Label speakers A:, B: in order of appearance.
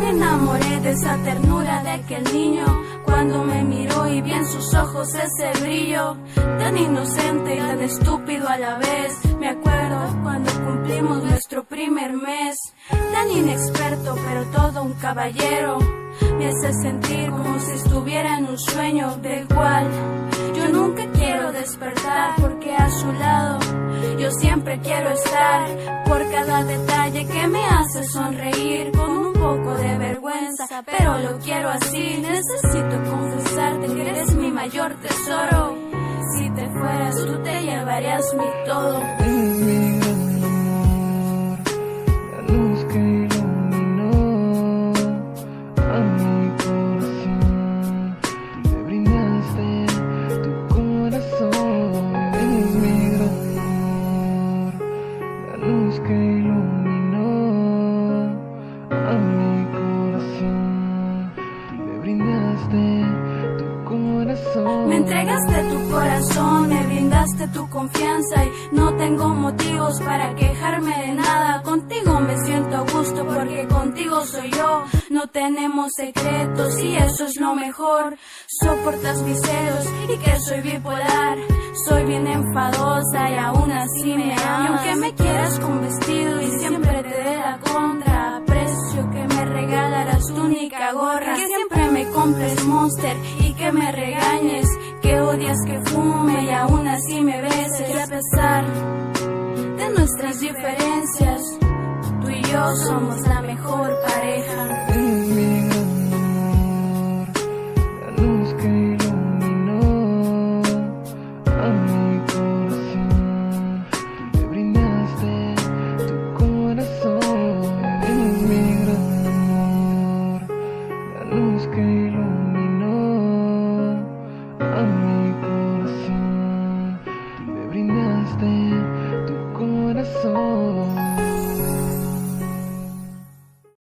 A: Me enamoré de esa ternura de aquel niño, cuando me miró y vi en sus ojos ese brillo, tan inocente y tan estúpido a la vez. Me acuerdo cuando cumplimos nuestro primer mes, tan inexperto pero todo un caballero. Me hace sentir como si estuviera en un sueño del cual yo nunca quiero despertar, porque a su lado yo siempre quiero estar. Por cada detalle que me hace sonreír, con un poco de vergüenza, pero lo quiero así. Necesito confesarte que eres mi mayor tesoro. Si te fueras tú te llevarías mi todo.
B: Eres mi gran amor, la luz que iluminó a mi corazón. Me brindaste tu corazón. Eres mi gran amor, la luz que iluminó a mi corazón. Me brindaste tu corazón.
A: Me entregaste tu corazón, me brindaste tu confianza y no tengo motivos para quejarme de nada. Contigo me siento a gusto porque contigo soy yo. No tenemos secretos y eso es lo mejor. Soportas mis celos y que soy bipolar. Soy bien enfadosa y aún así me amas. Y aunque me quieras con vestido y siempre te dé la contra, aprecio que me regalaras tu única gorra, que siempre me compres Monster y que me regañes, que odias que fume y aún así me beses. Y a pesar de nuestras diferencias, tú y yo somos la mejor pareja.